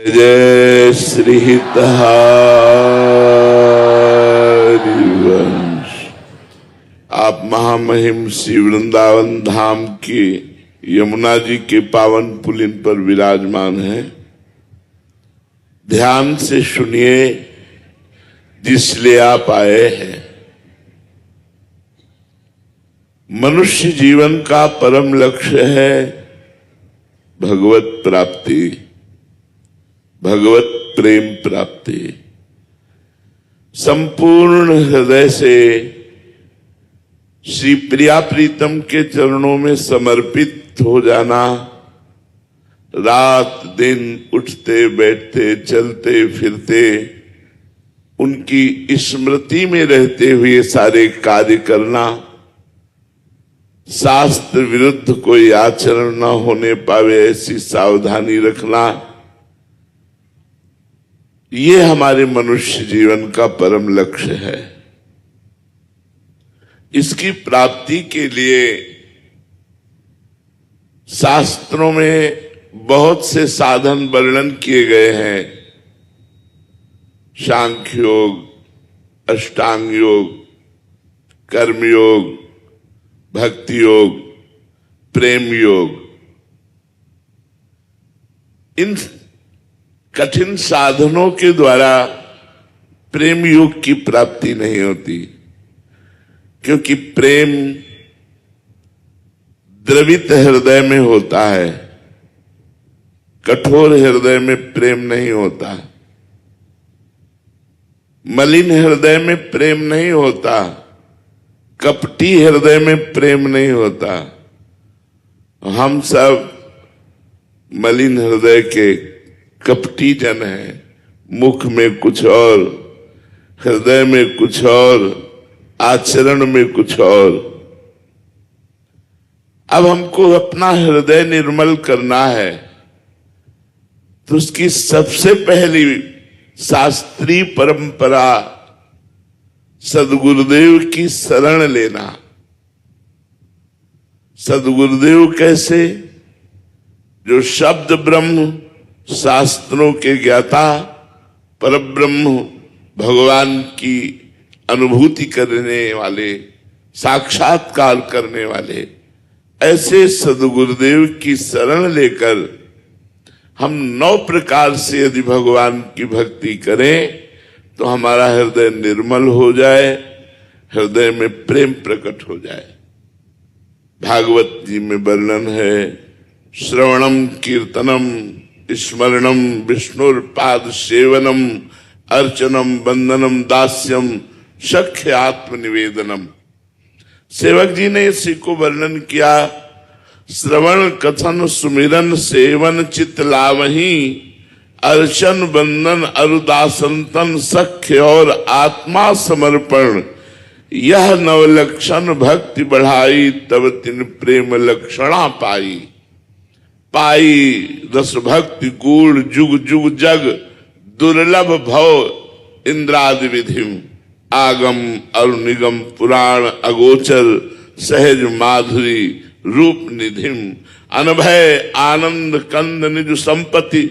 जय श्री हरिवंश। आप महामहिम श्री वृंदावन धाम के यमुना जी के पावन पुलिन पर विराजमान हैं। ध्यान से सुनिए जिसलिए आप आए हैं। मनुष्य जीवन का परम लक्ष्य है भगवत प्राप्ति, भगवत प्रेम प्राप्ति। संपूर्ण हृदय से श्री प्रिया प्रीतम के चरणों में समर्पित हो जाना, रात दिन उठते बैठते चलते फिरते उनकी स्मृति में रहते हुए सारे कार्य करना, शास्त्र विरुद्ध कोई आचरण न होने पावे ऐसी सावधानी रखना, ये हमारे मनुष्य जीवन का परम लक्ष्य है। इसकी प्राप्ति के लिए शास्त्रों में बहुत से साधन वर्णन किए गए हैं। सांख्य योग, अष्टांग योग, कर्म योग, भक्ति योग, प्रेम योग। इन कठिन साधनों के द्वारा प्रेम योग की प्राप्ति नहीं होती, क्योंकि प्रेम द्रवित हृदय में होता है, कठोर हृदय में प्रेम नहीं होता, मलिन हृदय में प्रेम नहीं होता, कपटी हृदय में प्रेम नहीं होता। हम सब मलिन हृदय के कपटी जन हैं। मुख में कुछ और, हृदय में कुछ और, आचरण में कुछ और। अब हमको अपना हृदय निर्मल करना है, तो उसकी सबसे पहली शास्त्रीय परंपरा सद्गुरुदेव की शरण लेना। सद्गुरुदेव कैसे? जो शब्द ब्रह्म, शास्त्रों के ज्ञाता, परब्रह्म भगवान की अनुभूति करने वाले, साक्षात्कार करने वाले, ऐसे सद्गुरुदेव की शरण लेकर हम 9 प्रकार से यदि भगवान की भक्ति करें तो हमारा हृदय निर्मल हो जाए, हृदय में प्रेम प्रकट हो जाए। भागवत जी में वर्णन है, श्रवणम कीर्तनम स्मरणम विष्णुर्पाद सेवनम अर्चनम वंदनम दास्यम सख्य आत्मनिवेदनम। सेवक जी ने इसी को वर्णन किया। श्रवण कथन सुमिरन सेवन चित लावही, अर्चन वंदन अरुदासंतन सख्य और आत्मा समर्पण, यह नवलक्षण भक्ति बढ़ाई, तब तिन प्रेम लक्षणा पाई। पाई रस भक्ति गूढ़ जुग जुग जग, दुर्लभ भव इंद्रादि विधिम, आगम अरुनिगम पुराण अगोचर, सहज माधुरी रूप निधिम, अनभय आनंद कंद निज संपत्ति,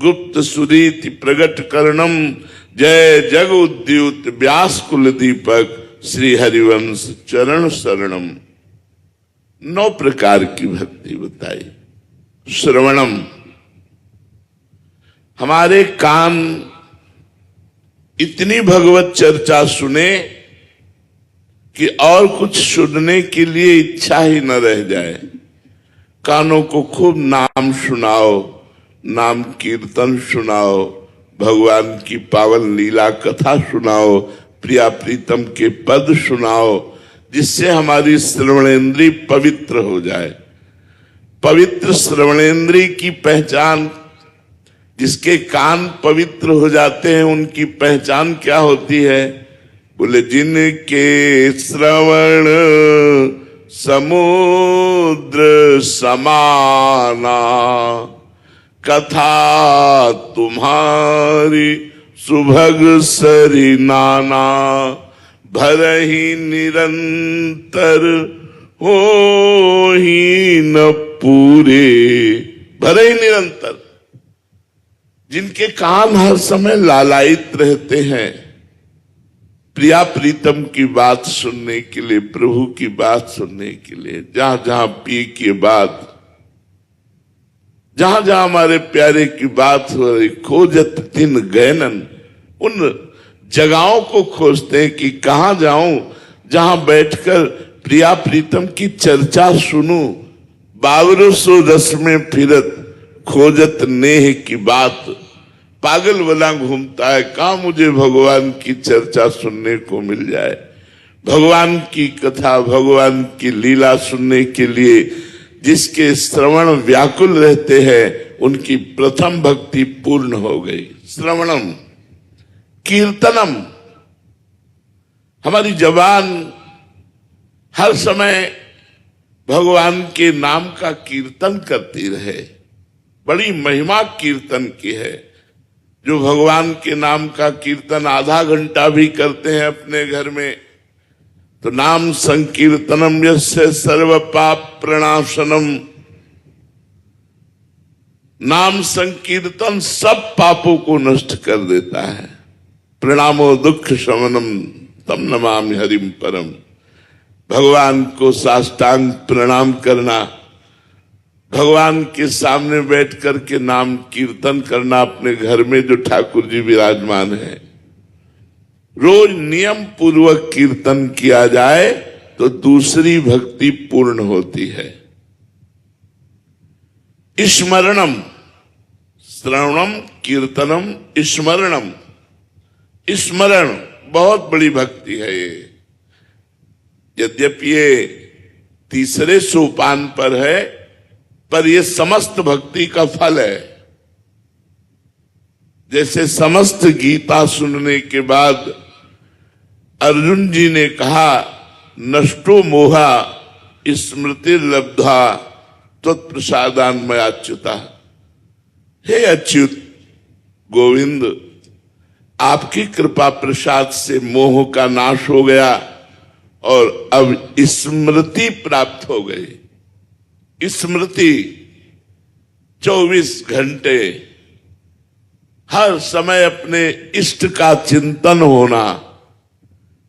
गुप्त सुरीति प्रगट करणम, जय जग उद्युत व्यास कुल दीपक, श्री हरिवंश चरण शरणम। 9 प्रकार की भक्ति बताई। श्रवणम, हमारे कान इतनी भगवत चर्चा सुने कि और कुछ सुनने के लिए इच्छा ही न रह जाए। कानों को खूब नाम सुनाओ, नाम कीर्तन सुनाओ, भगवान की पावन लीला कथा सुनाओ, प्रिया प्रीतम के पद सुनाओ, जिससे हमारी श्रवणेन्द्रिय पवित्र हो जाए। पवित्र श्रवणेन्द्रिय की पहचान, जिसके कान पवित्र हो जाते हैं उनकी पहचान क्या होती है? बोले, जिनके श्रवण समुद्र समाना, कथा तुम्हारी सुभग सरी नाना, भरहि निरंतर हो ही न पूरे। भरहि निरंतर, जिनके कान हर समय लालायित रहते हैं प्रिया प्रीतम की बात सुनने के लिए, प्रभु की बात सुनने के लिए। जहां जहां पी की बात, जहां जहां हमारे प्यारे की बात हो रही, खोजत दिन गैनन, उन जगहों को खोजते हैं कि कहां जाऊं जहां बैठकर प्रिया प्रीतम की चर्चा सुनूं। बावरो सो रस में फिरत खोजत नेह की बात। पागल वाला घूमता है, कहां मुझे भगवान की चर्चा सुनने को मिल जाए, भगवान की कथा, भगवान की लीला सुनने के लिए जिसके श्रवण व्याकुल रहते हैं उनकी प्रथम भक्ति पूर्ण हो गई। श्रवणम कीर्तनम, हमारी जबान हर समय भगवान के नाम का कीर्तन करती रहे। बड़ी महिमा कीर्तन की है। जो भगवान के नाम का कीर्तन आधा घंटा भी करते हैं अपने घर में, तो नाम संकीर्तनम यस्य सर्व पाप प्रणाशनम, नाम संकीर्तन सब पापों को नष्ट कर देता है। प्रणामो दुख शमनम तम नमामि हरिम परम। भगवान को साष्टांग प्रणाम करना, भगवान के सामने बैठ करके नाम कीर्तन करना, अपने घर में जो ठाकुर जी विराजमान है, रोज नियम पूर्वक कीर्तन किया जाए तो दूसरी भक्ति पूर्ण होती है। स्मरणम, श्रवणम कीर्तनम स्मरणम, स्मरण बहुत बड़ी भक्ति है ये। यद्यपि ये तीसरे सोपान पर है, पर ये समस्त भक्ति का फल है। जैसे समस्त गीता सुनने के बाद अर्जुन जी ने कहा, नष्टो मोहा स्मृति लब्धा त्वत्प्रसादान मयाच्युता। हे अच्युत गोविंद, आपकी कृपा प्रसाद से मोह का नाश हो गया और अब स्मृति प्राप्त हो गई। स्मृति 24 घंटे हर समय अपने इष्ट का चिंतन होना,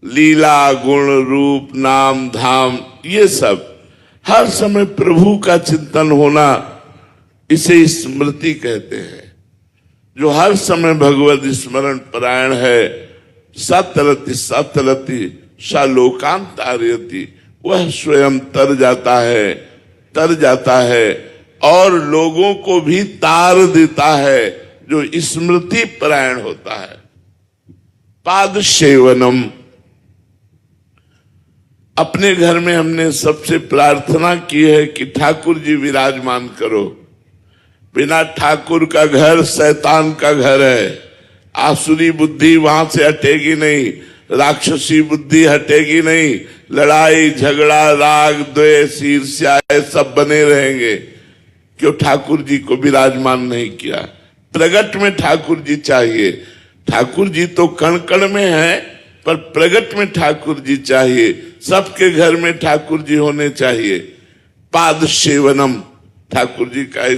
लीला गुण रूप नाम धाम ये सब हर समय प्रभु का चिंतन होना, इसे स्मृति कहते हैं। जो हर समय भगवत स्मरण परायण है, सतरति सतरति सालोकांतारयति, वह स्वयं तर जाता है और लोगों को भी तार देता है जो स्मृति परायण होता है। पाद सेवनम, अपने घर में हमने सबसे प्रार्थना की है कि ठाकुर जी विराजमान करो। बिना ठाकुर का घर शैतान का घर है। आसुरी बुद्धि वहां से हटेगी नहीं, राक्षसी बुद्धि हटेगी नहीं, लड़ाई झगड़ा राग द्वेष ईर्ष्या सब बने रहेंगे। क्यों? ठाकुर जी को विराजमान नहीं किया। प्रगट में ठाकुर जी चाहिए। ठाकुर जी तो कण कण में है, पर प्रगट में ठाकुर जी चाहिए। सबके घर में ठाकुर जी होने चाहिए। पाद सेवनम, ठाकुर जी का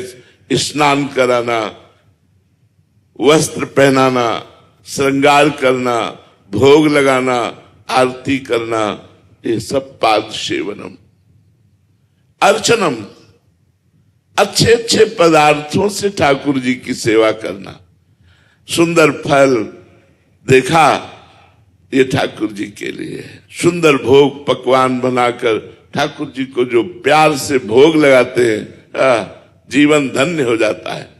स्नान कराना, वस्त्र पहनाना, श्रृंगार करना, भोग लगाना, आरती करना, ये सब पाद सेवनम। अर्चनम, अच्छे अच्छे पदार्थों से ठाकुर जी की सेवा करना। सुंदर फल देखा, ये ठाकुर जी के लिए है। सुंदर भोग पकवान बनाकर ठाकुर जी को जो प्यार से भोग लगाते हैं, जीवन धन्य हो जाता है।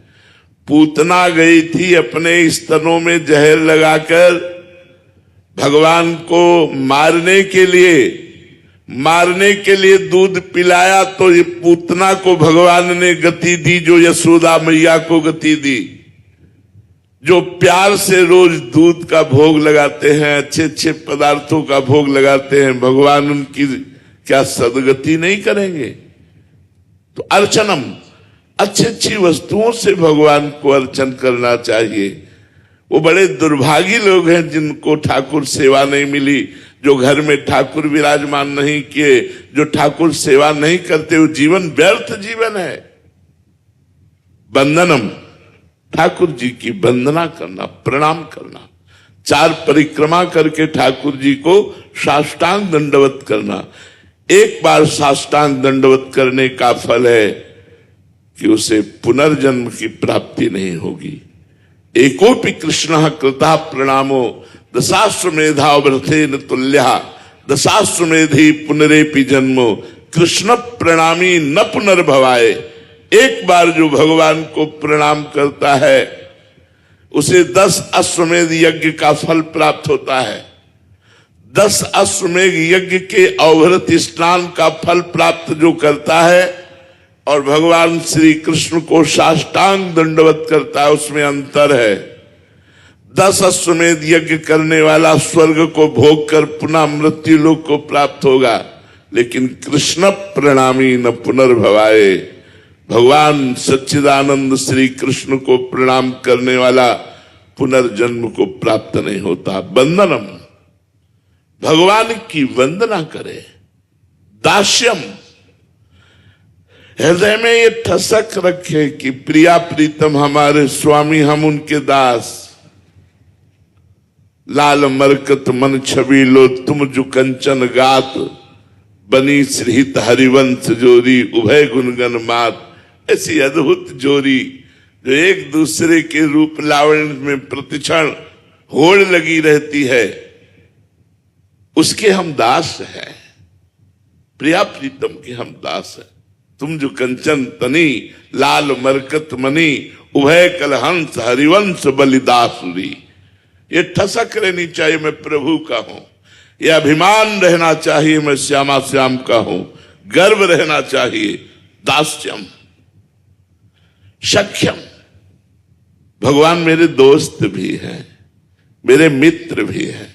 पूतना गई थी अपने स्तनों में जहर लगाकर भगवान को मारने के लिए दूध पिलाया, तो ये पूतना को भगवान ने गति दी जो यशोदा मैया को गति दी। जो प्यार से रोज दूध का भोग लगाते हैं, अच्छे अच्छे पदार्थों का भोग लगाते हैं, भगवान उनकी क्या सदगति नहीं करेंगे? तो अर्चनम, अच्छी अच्छी वस्तुओं से भगवान को अर्चन करना चाहिए। वो बड़े दुर्भागी लोग हैं जिनको ठाकुर सेवा नहीं मिली, जो घर में ठाकुर विराजमान नहीं किए, जो ठाकुर सेवा नहीं करते, वो जीवन व्यर्थ जीवन है। बंधनम, ठाकुर जी की वंदना करना, प्रणाम करना, 4 परिक्रमा करके ठाकुर जी को साष्टांग दंडवत करना। एक बार साष्टांग दंडवत करने का फल है कि उसे पुनर्जन्म की प्राप्ति नहीं होगी। एकोपि कृष्ण कृता प्रणामो दशाश्वमेधाव्रतेन तुल्यः दशाश्वमेधि पुनरेपि जन्मो कृष्ण प्रणामी न पुनर्भवाय। एक बार जो भगवान को प्रणाम करता है उसे 10 अश्वमेध यज्ञ का फल प्राप्त होता है। 10 अश्वमेध यज्ञ के अवभृत स्नान का फल प्राप्त जो करता है और भगवान श्री कृष्ण को साष्टांग दंडवत करता है, उसमें अंतर है। 10 अश्वमेध यज्ञ करने वाला स्वर्ग को भोग कर पुनः मृत्यु लोक को प्राप्त होगा, लेकिन कृष्ण प्रणामी न पुनर्भवाए। भगवान सच्चिदानंद श्री कृष्ण को प्रणाम करने वाला पुनर्जन्म को प्राप्त नहीं होता। वंदनम, भगवान की वंदना करे। दास्यम, हृदय में ये ठसक रखे कि प्रिया प्रीतम हमारे स्वामी, हम उनके दास। लाल मरकत मन छवि लो तुम जो कंचन गात, बनी श्रीहित हरिवंश जोरी उभय गुणगन मात। ऐसी अद्भुत जोड़ी जो एक दूसरे के रूप लावण्य में प्रतिक्षण होड़ लगी रहती है, उसके हम दास हैं। प्रिया प्रीतम के हम दास हैं। तुम जो कंचन तनी लाल मरकत मनी उभय कलहंस हरिवंश बलिदासुरी। ये ठसक रहनी चाहिए मैं प्रभु का हूं, ये अभिमान रहना चाहिए मैं श्यामा श्याम का हूं, गर्व रहना चाहिए। दास्यम, सख्यम, भगवान मेरे दोस्त भी हैं, मेरे मित्र भी हैं।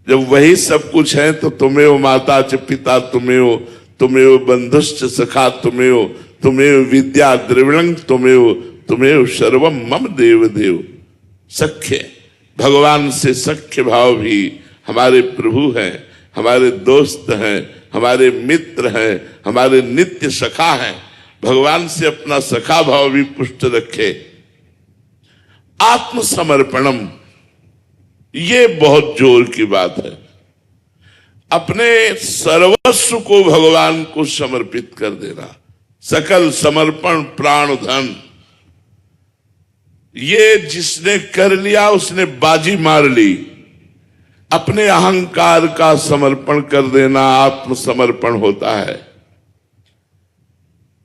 जब वही सब कुछ है तो तुम्हें माता च पिता तुम्हें, तुम्हें बंधुश्च सखा तुम्हें विद्या द्रविणं तुम्हें सर्वम मम देव देव। सख्य, भगवान से सख्य भाव भी हमारे प्रभु हैं, हमारे दोस्त हैं, हमारे मित्र हैं, हमारे नित्य सखा हैं। भगवान से अपना सखा भाव भी पुष्ट रखे। आत्मसमर्पणम, ये बहुत जोर की बात है। अपने सर्वस्व को भगवान को समर्पित कर देना, सकल समर्पण प्राण धन। ये जिसने कर लिया उसने बाजी मार ली। अपने अहंकार का समर्पण कर देना आत्मसमर्पण होता है।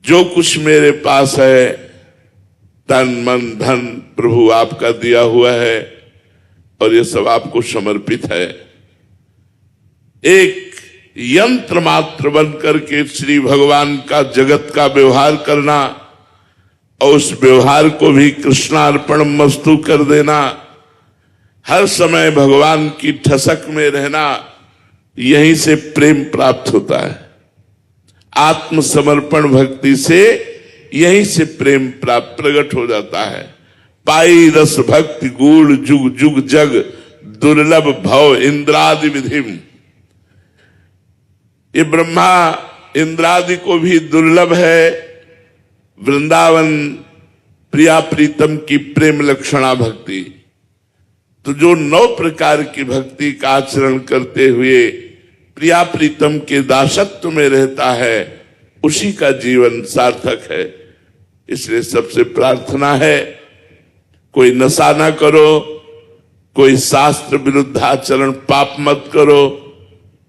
जो कुछ मेरे पास है, तन मन धन प्रभु आपका दिया हुआ है और ये सब आपको समर्पित है। एक यंत्र मात्र बन करके श्री भगवान का जगत का व्यवहार करना और उस व्यवहार को भी कृष्णार्पण मस्तु कर देना, हर समय भगवान की ठसक में रहना, यहीं से प्रेम प्राप्त होता है। आत्मसमर्पण भक्ति से यहीं से प्रेम प्राप्त प्रकट हो जाता है। पाई रस भक्ति गूढ़ जुग जुग जग दुर्लभ भव इंद्रादि विधिम। ये ब्रह्मा इंद्रादि को भी दुर्लभ है। वृंदावन प्रिया प्रीतम की प्रेम लक्षणा भक्ति। तो जो 9 प्रकार की भक्ति का आचरण करते हुए प्रिया प्रीतम के दासत्व में रहता है, उसी का जीवन सार्थक है। इसलिए सबसे प्रार्थना है, कोई नशा ना करो, कोई शास्त्र विरुद्ध आचरण पाप मत करो,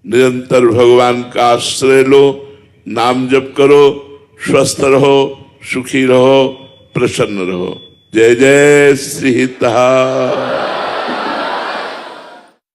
निरंतर भगवान का आश्रय लो, नाम जप करो, स्वस्थ रहो, सुखी रहो, प्रसन्न रहो। जय जय श्री हितहा।